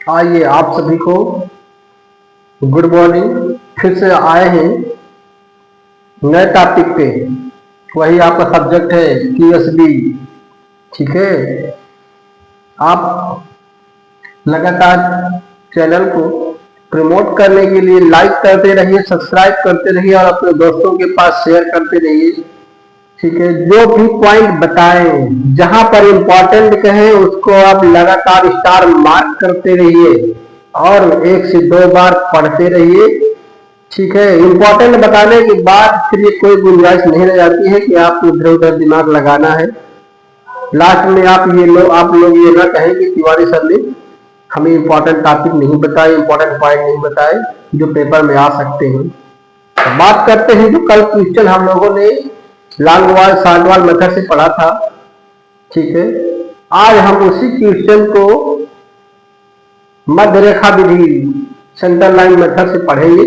आइए आप सभी को गुड मॉर्निंग। फिर से आए हैं नए टॉपिक पे। वही आपका सब्जेक्ट है QSB। ठीक है, आप लगातार चैनल को प्रमोट करने के लिए लाइक करते रहिए, सब्सक्राइब करते रहिए और अपने दोस्तों के पास शेयर करते रहिए। ठीक है, जो भी पॉइंट बताएं, जहां पर इम्पोर्टेंट कहें उसको आप लगातार स्टार मार्क करते रहिए और 1 से 2 बार पढ़ते रहिए। ठीक है, इम्पोर्टेंट बताने के बाद फिर ये कोई गुंजाइश नहीं रह जाती है कि आपको इधर उधर दिमाग लगाना है। लास्ट में आप लोग ये ना कहें कि तिवारी सर ने हमें इम्पोर्टेंट टॉपिक नहीं बताए, इम्पोर्टेंट पॉइंट नहीं बताए जो पेपर में आ सकते हैं। तो बात करते हैं जो कल क्वेश्चन हम लोगों ने लॉन्ग वाल शॉर्ट वाल मेथड से पढ़ा था। ठीक है, आज हम उसी क्वेश्चन को मध्य रेखा विधि सेंटर लाइन मेथड से पढ़ेंगे।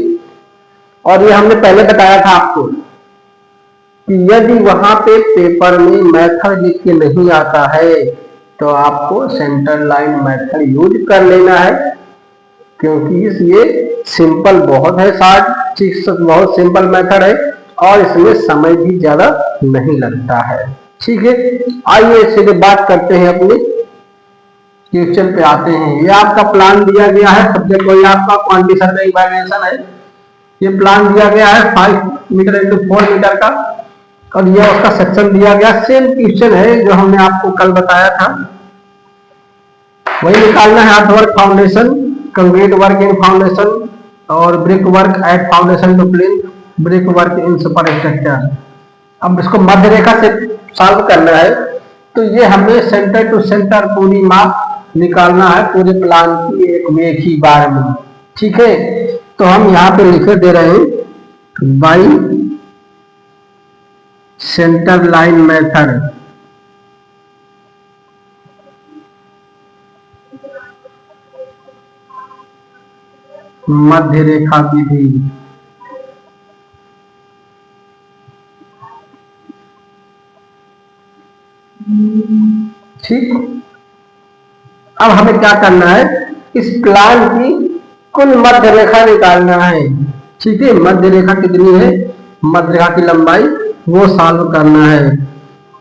और ये हमने पहले बताया था आपको कि यदि वहां पे पेपर में मेथड लिख के नहीं आता है तो आपको सेंटर लाइन मेथड यूज कर लेना है, क्योंकि ये सिंपल बहुत है, बहुत सिंपल मेथड है और इसमें समय भी ज्यादा नहीं लगता है। ठीक है, आइए सीधे बात करते हैं, अपने क्वेश्चन पे आते हैं। ये आपका प्लान दिया गया है, सब्जेक्ट वही आपका क्वांटिटी सर्वे इवैल्यूएशन है। ये प्लान दिया गया है 5 मीटर इंटू 4 मीटर का और यह उसका सेक्शन दिया गया। सेम क्वेश्चन है जो हमने आपको कल बताया था, वही निकालना है। Earth work foundation, concrete work in foundation और brick work at foundation to plinth, brick work in super structure. अब इसको मध्य रेखा से सॉल्व करना है, तो ये हमें सेंटर टू सेंटर पूरी माप निकालना है पूरे प्लान की एक ही बार में। ठीक है, तो हम यहाँ पे लिखे दे रहे हैं बाई सेंटर लाइन मेथड। मध्य रेखा विधि। ठीक, अब हमें क्या करना है, इस प्लान की कुल मध्य रेखा निकालना है। ठीक है, मध्य रेखा कितनी है, मध्य रेखा की लंबाई वो सॉल्व करना है।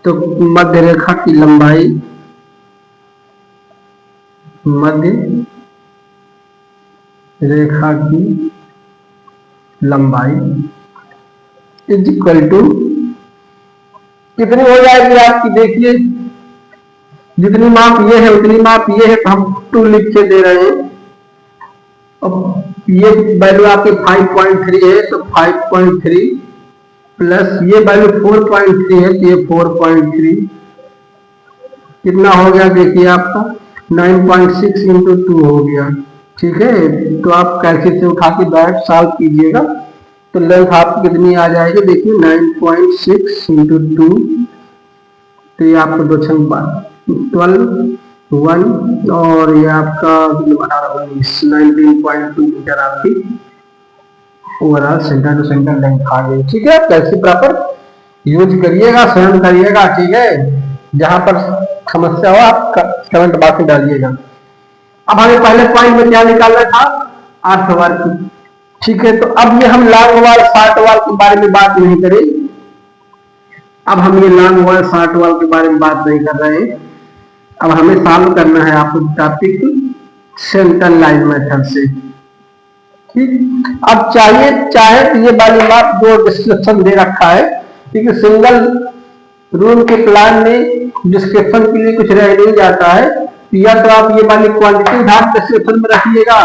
तो मध्य रेखा की लंबाई, मध्य रेखा की लंबाई इज इक्वल टू कितनी हो जाएगी आपकी, देखिए जितनी माप ये है उतनी माप ये है, तो हम 2 लिख के दे रहे हैं। अब ये वैल्यू आपकी 5.3 है तो 5.3 प्लस ये वैल्यू 4.3 है तो ये 4.3 कितना हो गया, देखिए आपका 9.6 इंटू 2 हो गया। ठीक है, तो आप कैलकुलेटर से उठा के डायरेक्ट सॉल्व कीजिएगा तो लेंथ आपकी कितनी आ जाएगी, देखिए 9.6 इंटू 2, तो ये आपको 2 12 1 और ये आपका 19.2 मीटर आपकी overall centre to centre length आ गई। ठीक है, कैसे प्रॉपर यूज करिएगा, स्वयं करिएगा। ठीक है, जहां पर समस्या हो आप कमेंट बॉक्स में डालिएगा। अब हमें पहले पॉइंट में क्या निकालना था, अर्थ वर्क। ठीक है, तो अब ये हम लॉन्ग वाल शॉर्ट वाल के बारे में बात नहीं करें, अब हम ये लॉन्ग वाल शॉर्ट वाल के बारे में बात नहीं कर रहे हैं। अब हमें सॉल्व करना है आपको टॉपिक सेंटर लाइन मेथड से। ठीक, अब चाहे तो ये वाली बात जो डिस्क्रिप्शन दे रखा है, क्योंकि सिंगल रूम के प्लान में डिस्क्रिप्शन के लिए कुछ रह नहीं जाता है, या तो आप ये वाली क्वांटिटी धाम डिस्क्रिप्शन में रखिएगा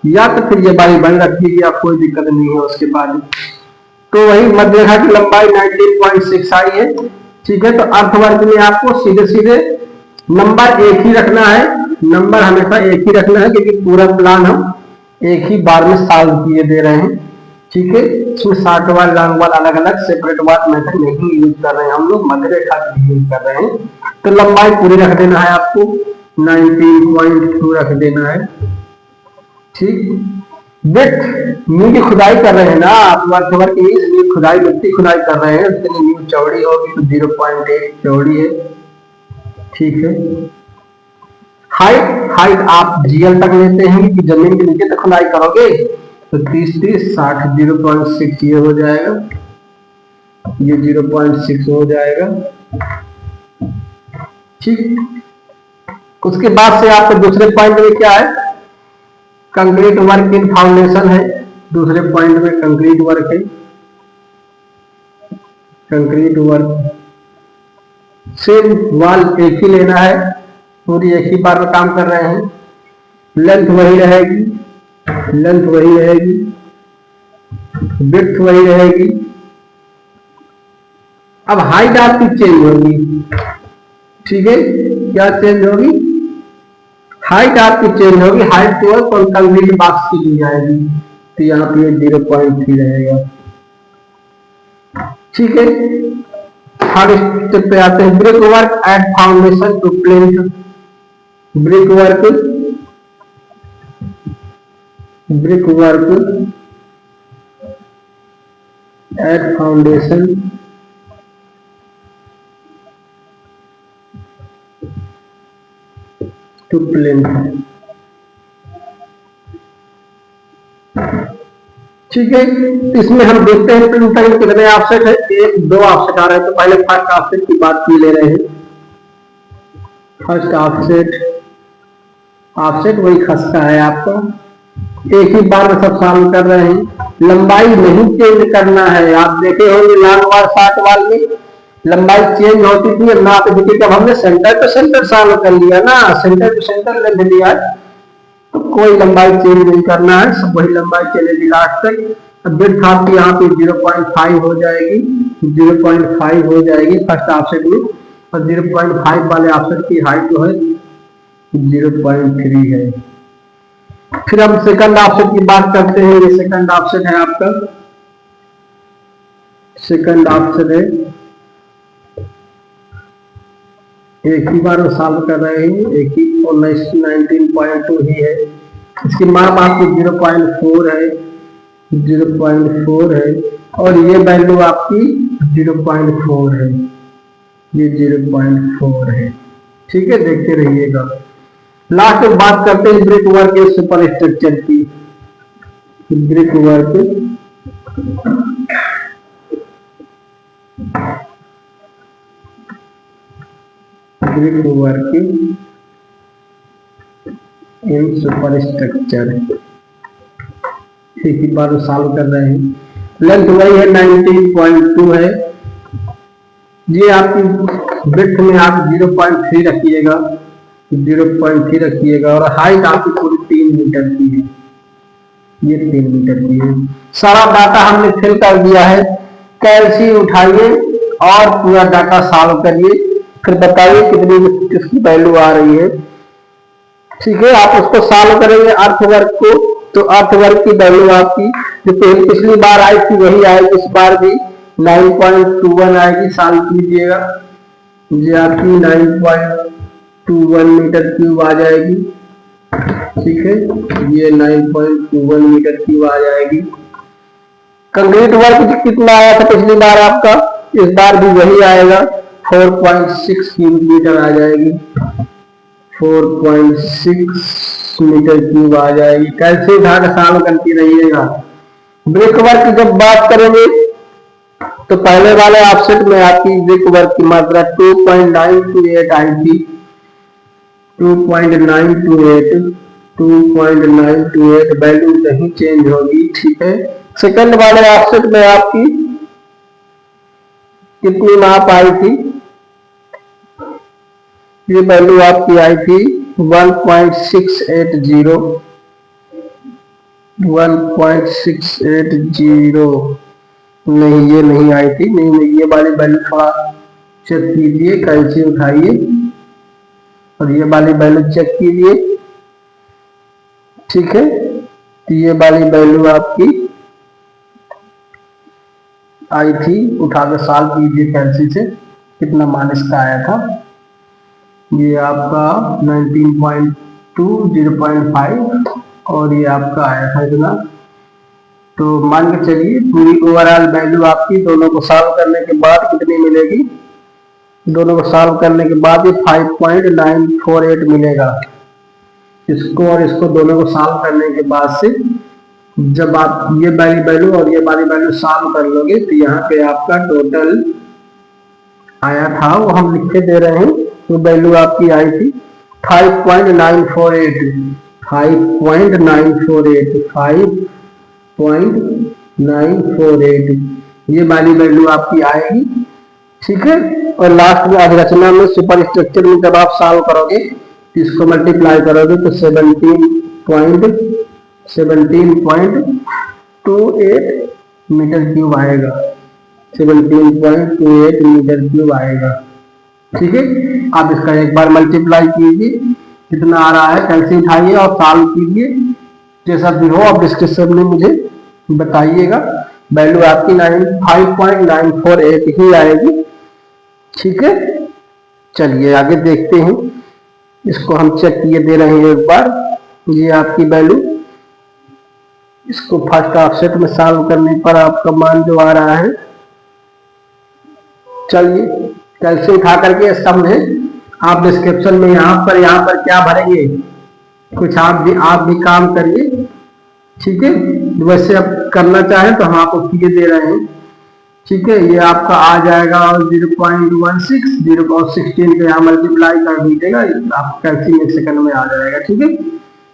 या तो फिर ये वाली बन रखिएगा, कोई दिक्कत नहीं है उसके बाद। तो वही मध्य रेखा की लंबाई 19.6 आई है। ठीक है, तो अर्थवर्क में आपको सीधे सीधे नंबर एक ही रखना है, नंबर हमेशा एक ही रखना है, क्योंकि पूरा प्लान हम एक ही बार में सॉल्व किए दे रहे हैं। ठीक है, इसमें शॉर्ट वाल लॉन्ग वाल अलग अलग सेपरेट वाल मेथड नहीं यूज कर रहे हैं, हम लोग मध्य रेखा यूज कर रहे हैं। तो लंबाई पूरी रख देना है आपको, 19.2 रख देना है। ठीक, विड्थ नींव की खुदाई कर रहे हैं ना आप, अर्थवर्क की नींव खुदाई, मिट्टी खुदाई कर रहे हैं, उसके लिए नींव चौड़ी होगी तो 0.8 चौड़ी है। ठीक है, हाइट हाइट आप जीएल तक लेते हैं कि जमीन के नीचे तक खुदाई करोगे, तो 30-30-60 0.6 ये हो जाएगा, ये 0.6 हो जाएगा। ठीक, उसके बाद से आपके दूसरे पॉइंट में क्या है, कंक्रीट वर्क इन फाउंडेशन है। दूसरे पॉइंट में कंक्रीट वर्क है, कंक्रीट वर्क सेम वाल एक ही लेना है, पूरी एक ही बार में काम कर रहे हैं। लेंथ वही रहेगी, लेंथ वही रहेगी, विड्थ वही रहेगी। अब हाइट आपकी चेंज होगी, ठीक है, क्या चेंज होगी, हाइट आपकी चेंज होगी। हाइट को कंक्रीट बॉक्स की दी जाएगी, तो यहाँ पे 0.3 रहेगा। ठीक है, थर्ड स्टेप पे आते हैं, brick work at foundation to plinth. Brick work at foundation to plinth. ठीक है, इसमें हम देखते हैं प्लिंथ में कितने ऑफसेट है, 1-2 ऑफसेट आ रहे हैं। तो पहले फर्स्ट ऑफसेट की बात की ले रहे हैं। फर्स्ट ऑफसेट, ऑफसेट वही खस्ता है आपको, एक ही बार में सब सॉल्व कर रहे हैं। लंबाई नहीं चेंज करना है। आप देखे होंगे लॉन्ग वाल शॉर्ट वाल में लंबाई चेंज होती थी, अब ना देखिए जब हमने सेंटर टू सेंटर सॉल्व कर लिया ना, सेंटर टू सेंटर लेंथ लिया, तो कोई लंबाई चेंज नहीं करना है, सब वही लंबाई चलेगी लास्ट तक। अब विड्थ आपकी यहाँ पे 0.5 हो जाएगी, 0.5 हो जाएगी फर्स्ट ऑफसेट में, और 0.5 वाले ऑफसेट की हाइट जो है 0.3 है। फिर हम सेकंड ऑफसेट की बात करते हैं। ये सेकंड ऑफसेट है आपका, सेकंड ऑफसेट है, एक ही बार सॉल्व कर रहे हैं, एक ही 19.2 ही है। इसकी माप आपकी 0.4 है, 0.4 है, और ये वैल्यू आपकी 0.4 है, ये 0.4 है। ठीक है, देखते रहिएगा। लास्ट में बात करते हैं ब्रिक वर्क के सुपर स्ट्रक्चर की। Brick work in super structure, एक ही बार सॉल्व कर रहे हैं। लेंथ वही है, 19.2 है। ये आपकी विड्थ में आप 0.3 रखिएगा, 0.3 रखिएगा, और हाइट आपकी पूरी 3 मीटर की है, ये 3 मीटर की है। सारा डाटा हमने फिल कर दिया है। कैलसी उठाइए और पूरा डाटा सॉल्व करिए, फिर बताइए कितनी किसकी वैल्यू आ रही है। ठीक है, आप उसको सॉल्व करेंगे अर्थवर्क को, तो अर्थवर्क की वैल्यू आपकी जो पिछली बार आई थी वही आएगी, इस बार भी 9.21 आएगी। सॉल्व कीजिएगा, ये आपकी 9.21 मीटर क्यूब आ जाएगी। ठीक है, ये 9.21 मीटर क्यूब आ जाएगी। कंक्रीट वर्क कितना आया था पिछली बार आपका, इस बार भी वही आएगा, 4.6 क्यूब मीटर आ जाएगी, 4.6 मीटर क्यूब आ जाएगी। कैसे धागा सॉल्व करती रहिएगा। ब्रिक वर्क की जब बात करेंगे तो पहले वाले ऑफसेट में आपकी ब्रिक वर्क की मात्रा 2.928 आई थी, 2.928 वैल्यू नहीं चेंज होगी। ठीक है, सेकंड वाले ऑफसेट में आपकी कितनी माप आई थी, ये वैल्यू आपकी आई थी 1.680, 1.680 नहीं, ये नहीं आई थी, नहीं, ये वाली वैल्यू थोड़ा चेक कीजिए, कैलसी उठाइए और ये वाली वैल्यू चेक कीजिए। ठीक है, तो ये वाली वैल्यू आपकी आई थी, उठा के सॉल्व कीजिए कैलसी से, कितना मान इसका आया था। ये आपका 19.2, 0.5 और ये आपका आया था इतना। तो मान के चलिए पूरी ओवरऑल वैल्यू आपकी दोनों को सॉल्व करने के बाद कितनी मिलेगी, दोनों को सॉल्व करने के बाद ये 5.948 मिलेगा। इसको और इसको दोनों को सॉल्व करने के बाद से जब आप ये वाली वैल्यू और ये वाली वैल्यू सॉल्व कर लोगे तो यहाँ पे आपका टोटल आया था, वो हम लिख के दे रहे हैं, तो वैल्यू आपकी आई थी 5.948 5.948 ये वाली वैल्यू आपकी आएगी। ठीक है, और लास्ट में अधिरचना में सुपर स्ट्रक्चर में जब आप सॉल्व करोगे इसको मल्टीप्लाई करोगे तो 17.28 मीटर क्यूब आएगा, 17.28 मीटर क्यूब आएगा। ठीक है, आप इसका एक बार मल्टीप्लाई कीजिए, कितना आ रहा है कैलसी उठाइए और सॉल्व कीजिए, जैसा भी हो आप डिस्क्रिप्शन में मुझे बताइएगा। वैल्यू आपकी 5.948 ही आएगी। ठीक है, चलिए आगे देखते हैं, इसको हम चेक किए दे रहे हैं एक बार, ये आपकी वैल्यू, इसको फर्स्ट ऑफसेट में सॉल्व करने पर आपका मान जो आ रहा है, चलिए कैलसी उठा करके सम है, आप डिस्क्रिप्शन में यहाँ पर क्या भरेंगे, कुछ आप भी काम करिए। ठीक है, वैसे आप करना चाहें तो हम आपको किए दे रहे हैं। ठीक है, ये आपका आ जाएगा 0.16 और 16 पे यहाँ मल्टीप्लाई कर दीजिएगा, आपको कैलसी एक सेकंड में आ जाएगा। ठीक है,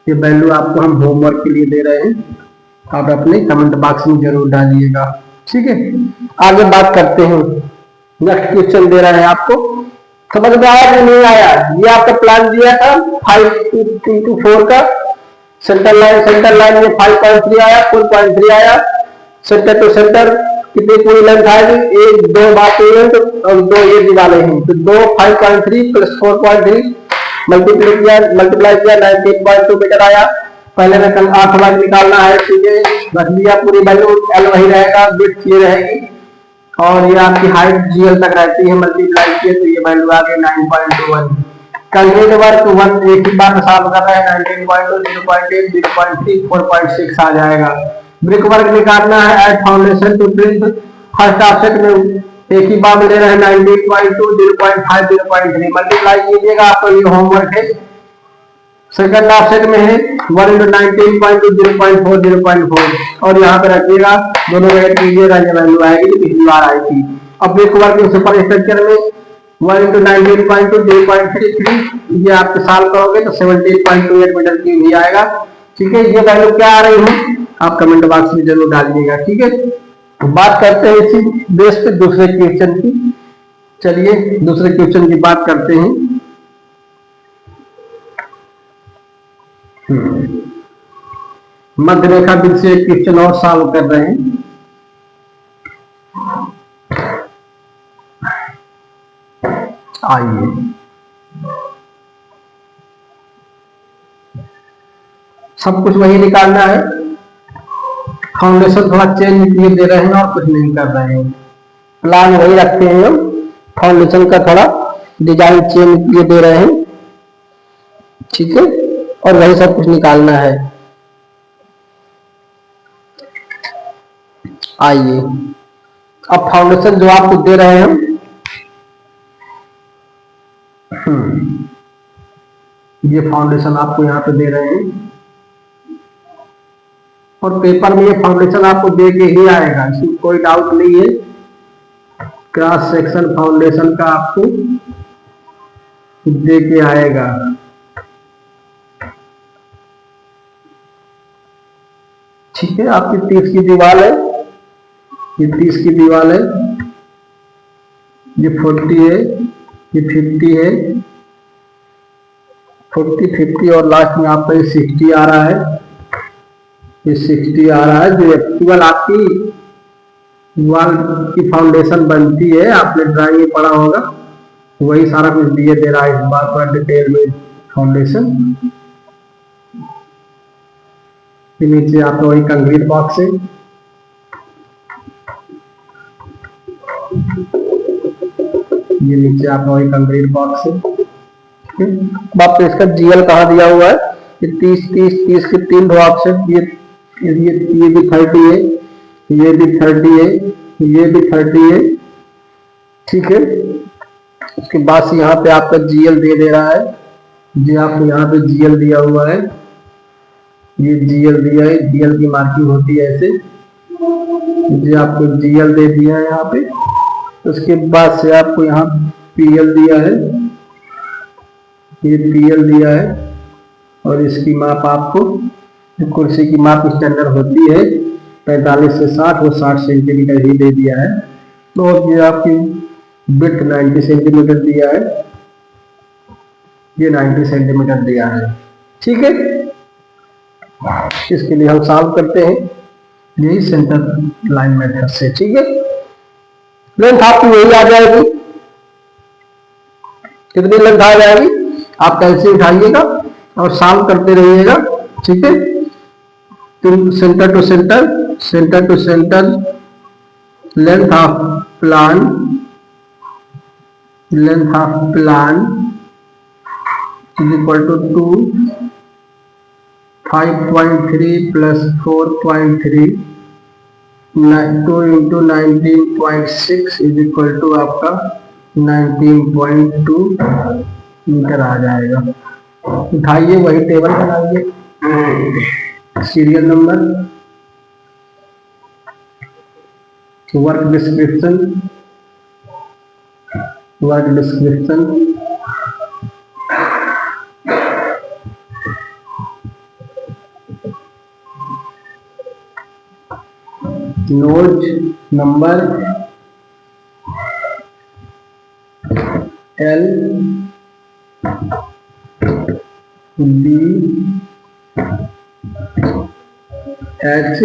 ये वैल्यू आपको हम होमवर्क के लिए दे रहे हैं, आप अपने कमेंट बॉक्स में जरूर डालिएगा। ठीक है, आगे बात करते हैं, नेक्स्ट क्वेश्चन दे रहे हैं आपको, समझ में आया कि नहीं आया? ये आपका प्लान दिया था 5x4 का, सेंटर लाइन में 5.3 आया, 4.3 आया, सेंटर टू सेंटर कितनी पूरी लेंथ आएगी, 1 2 बात और 2 ये दीवारें हैं, तो 2 5.3 प्लस 4.3 मल्टीप्लाई किया 19.2 मीटर आया। पहले में कल 8 बार निकालना है, ठीक है, रख लिया, पूरी वैल्यू एल वही रहेगा, विड्थ ये रहेगी और ये आपकी हाइट जीएल तक रहती है, मल्टीप्लाई किए तो ये वैल्यू आ गई 9.21। कैलकुलेट वर्क 1 एक ही बार सॉल्व कर रहे हैं, 19.2 0.8 0.3 4.6 आ जाएगा। ब्रिक वर्क निकालना है, at foundation to plinth, first offset में एक ही बार ले रहे हैं 19.2 0.5 0.3 मल्टीप्लाई कीजिएगा, आपको ये होमवर्क है। सेकंड ऑफसेट में है 1 × 19.2 0.4 0.4 और यहाँ पे रखिएगा, दोनों ऐड कीजिएगा, ये वैल्यू आएगी जो पिछली बार आई थी। अब ब्रिक वर्क सुपर स्ट्रक्चर में 1 × 19.2 0.33 ये आप सॉल्व करोगे तो 17.28 मीटर क्यूब ही आएगा। ठीक है, ये वैल्यू क्या आ रही है आप कमेंट बॉक्स में जरूर डालिएगा। ठीक है, तो बात करते हैं इसी बेस पे दूसरे क्वेश्चन की। चलिए दूसरे क्वेश्चन की बात करते हैं। मध्य रेखा विधि से एक क्वेश्चन और सॉल्व कर रहे हैं। आइए सब कुछ वही निकालना है, फाउंडेशन थोड़ा चेंज किए दे रहे हैं और कुछ नहीं कर रहे हैं, प्लान वही रखते हैं हम, फाउंडेशन का थोड़ा डिजाइन चेंज किए दे रहे हैं। ठीक है, और वही सब कुछ निकालना है। आइए अब फाउंडेशन जो आपको दे रहे हैं ये फाउंडेशन आपको यहाँ पे दे रहे हैं और पेपर में ये फाउंडेशन आपको दे के ही आएगा, इसमें कोई डाउट नहीं है। क्रॉस सेक्शन फाउंडेशन का आपको दे के आएगा। ठीक है, आपकी 30 की दीवार है, ये 30 की दीवार है, ये 40 है, ये 50 है, 40 50 और लास्ट में आपका ये 60 आ रहा है, ये 60 आ रहा है। जो एक्चुअल आपकी वॉल की फाउंडेशन बनती है, आपने ड्राइंग में पढ़ा होगा, वही सारा कुछ दिए दे रहा है इस बार पर डिटेल में फाउंडेशन। नीचे आपका वही कंक्रीट बॉक्स है, ये नीचे आपका वही कंक्रीट बॉक्स है। बाप तो इसका जीएल कहाँ दिया हुआ है, ये 30 के 3 ड्रॉप्स है, ये भी 30 है, ये भी 30 है, ये भी 30 है। ठीक है, उसके बाद से यहाँ पे आपका जीएल दे रहा है ये आपको यहाँ पे जीएल दिया हुआ है, ये जीएल दिया है, जीएल की मार्किंग होती है ऐसे, ये आपको जीएल दे दिया है यहाँ पे। उसके बाद से आपको यहाँ पीएल दिया है, ये पीएल दिया है, और इसकी माप आपको, कुर्सी की माप स्टैंडर्ड होती है 45 से 60, वो 60 सेंटीमीटर ही दे दिया है। तो ये आपकी विड्थ 90 सेंटीमीटर दिया है, ये 90 सेंटीमीटर दिया है, ठीक है। इसके लिए हम सॉल्व करते हैं यही सेंटर लाइन मेथड से, ठीक है। लेंथ आपकी वही आ जाएगी, कितनी लेंथ आ जाएगी, आप कैसे उठाइएगा और सॉल्व करते रहिएगा, ठीक है। तो centre to centre, centre to centre length of plan, length of plan is equal to 2, 5.3 plus 4.3, 2 into 19.6 is equal to आपका 19.2 मीटर आ जाएगा। उठाइए वही टेबल बनाइए, serial number, work description, work description, note number L B H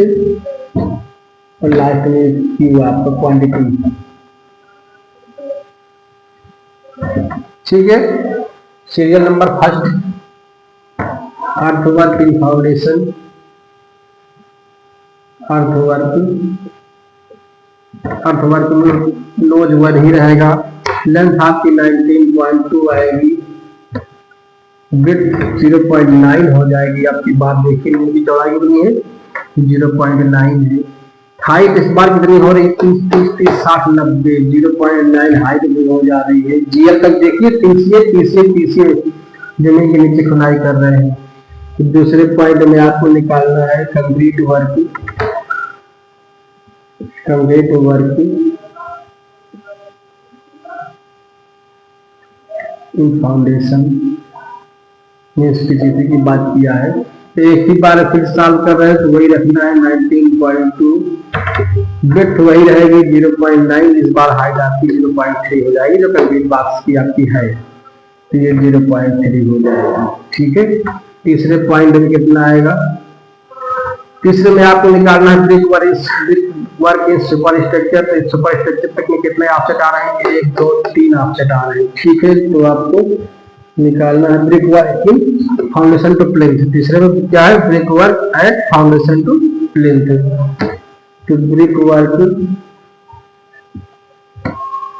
और last में Q आपका quantity, ठीक है। Serial number first, earthwork in foundation, earthwork, earthwork में नोज वन ही रहेगा, लेंथ आपकी 19.2 आएगी, विड्थ 0.9 हो जाएगी आपकी। बात देखिए इनकी चौड़ाई कितनी है, 0.9 है। हाइट इस बार कितनी हो रही है, 30, 30, 30, 60, 90, 0.9 हाइट भी हो जा रही है। जीएल तक देखिए, तीसरे जमीन के नीचे खुदाई कर रहे हैं। तो दूसरे पॉइंट में आपको निकालना है concrete work, concrete work in foundation में स्पेसिफिक की बात किया है। तो एक ही बार फिर सॉल्व कर रहे हैं, तो वही रखना है 19.2, विड्थ वही रहेगी 0.9, इस बार हाइट आपकी 0.3 हो जाएगी, जो कंक्रीट बॉक्स की आपकी है, तो ये 0.3 हो जाएगा, ठीक है। तीसरे पॉइंट में कितना आएगा, तीसरे में आपको निकालना है brick work in super structure. तो सुपर स्ट्रक्चर तक में कितने ऑफसेट आ रहे हैं, 1, 2, 3 ऑफसेट आ रहे हैं, ठीक है। तो आपको निकालना है brick work in foundation to plinth. तीसरे में क्या है, brick work at foundation to plinth. तो brick work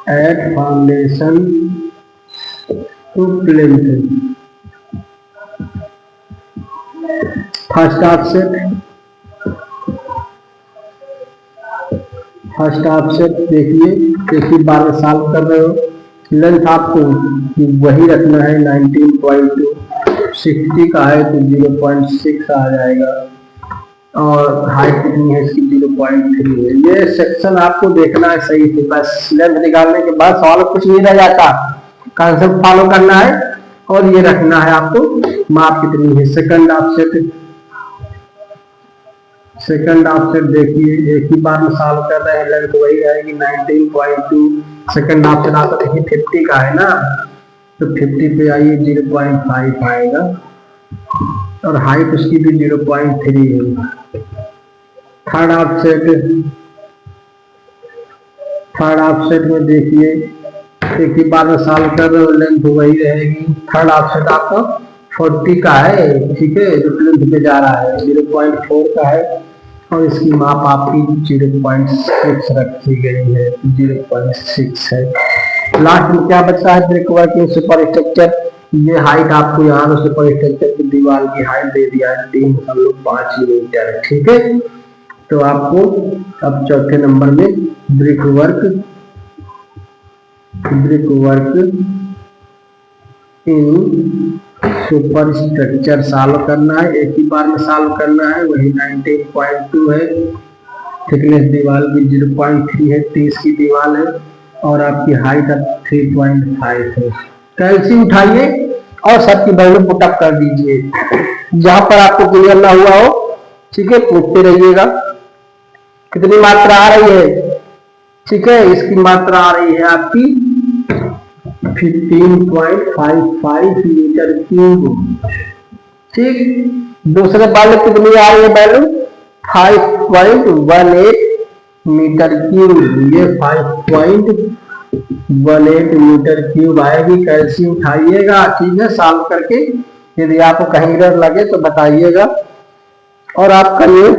at foundation to plinth, first offset, first offset देखिए, एक ही बार में सॉल्व कर रहे हो। लेंथ आपको वही रखना है 19.2, 60 का है तो 0.6 आ जाएगा, और हाइट कितनी है इसकी 0.3 है। ये सेक्शन आपको देखना है सही से, बस लेंथ निकालने के बाद सवाल कुछ नहीं रह जाता, कॉन्सेप्ट फॉलो करना है और ये रखना है आपको माप कितनी है। सेकंड ऑफसेट, सेकंड ऑफसेट देखिए, एक ही बार में सॉल्व कर रहे हैं, लेंथ वही आएगी 19.2, सेकंड ऑफसेट आपका देखिए 50 का है ना, तो 50 पे आइए 0.5 आएगा, और हाइट उसकी भी 0.3 है। थर्ड ऑफसेट, थर्ड ऑफसेट में देखिए एक ही बार में सॉल्व कर रहे हो, लेंथ वही रहेगी। थर्ड ऑफसेट आपका 40 का है, ठीक है, जो प्लिंथ पे जा रहा है 0.4 का है, और इसकी माप आपकी 0.6 रखी गई है, 0.6 है। लास्ट में क्या बचा है, brick work in super structure. ये हाइट आपको यहाँ सुपर स्ट्रक्चर की दीवार की हाइट दे दिया है 3.5 मीटर, ठीक है। तो आपको अब चौथे नंबर में brick work in super structure solve करना है, एक ही बार में सॉल्व करना है। वही 19.2 है, थिकनेस दीवार की 0.3 है, 30 की दीवार है और आपकी हाइट 3.5 है। कैल्सी उठाइए और सबकी वैल्यू पुटअप कर दीजिए, जहां पर आपको क्लियर ना हुआ हो, ठीक है, पूछते रहिएगा। कितनी मात्रा आ रही है, ठीक है, इसकी मात्रा आ रही है आपकी 15.55 मीटर क्यूब, ठीक। दूसरे वाले कितनी आ रही है वैल्यू, 5.18 मीटर क्यूब, ये 5.18 मीटर क्यूब आएगी। कैल्सी उठाइएगा, ठीक है, सॉल्व करके। यदि आपको कहीं एरर लगे तो बताइएगा। और आपका ये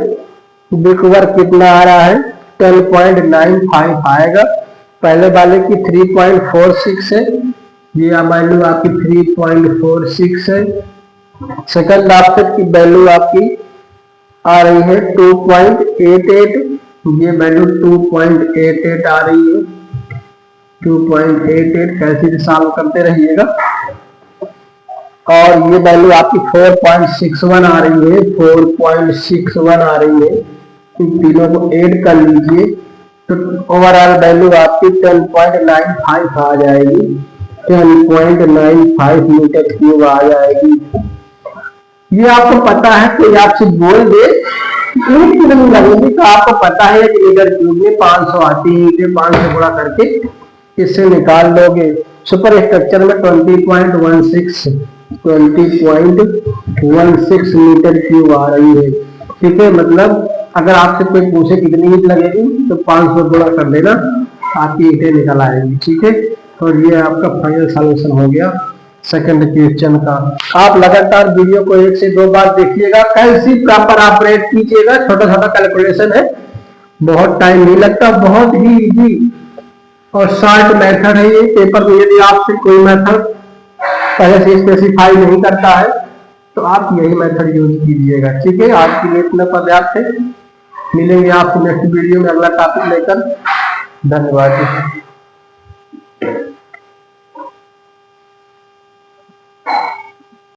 बिग वर्क कितना आ रहा है, 10.95 आएगा। पहले वाले की 3.46 है, ये वैल्यू आपकी 3.46 है। सेकंड ऑप्शन की वैल्यू आपकी आ रही है 2.88, ये वैल्यू 2.88 आ रही है, 2.88। कैसे सॉल्व करते रहिएगा। और ये वैल्यू आपकी 4.61 आ रही है, 4.61 आ रही है। इन तीनों को ऐड कर लीजिए तो ओवरऑल वैल्यू आपकी 10.95 आ जाएगी, 10.95 मीटर क्यूब आ जाएगी। ये आपको पता है, कोई आपसे बोल दे नहीं लगेगी, तो आपको पता है कि मीटर क्यूब में 500 आती है, इसे 500 गुणा करके इससे निकाल लोगे। सुपर स्ट्रक्चर में 20.16 मीटर क्यूब आ रही है, ठीक है। मतलब अगर आपसे कोई पूछे कितनी ईंट लगेगी तो 500 गुणा कर देना, आपकी ईंटें निकल आएगी, ठीक है। और ये आपका फाइनल सॉल्यूशन हो गया सेकंड क्वेश्चन का। आप लगातार वीडियो को 1 से 2 बार देखिएगा, कैल्सी प्रॉपर ऑपरेट कीजिएगा। छोटा छोटा कैलकुलेशन है, बहुत टाइम नहीं लगता, बहुत ही इजी और शॉर्ट मेथड है ये। पेपर में यदि आपसे कोई मेथड पहले से स्पेसिफाई नहीं करता है तो आप यही मेथड यूज कीजिएगा, ठीक है। आपके लिए इतना पर्याप्त है। मिलेंगे आपको नेक्स्ट वीडियो में अगला टॉपिक लेकर। धन्यवाद।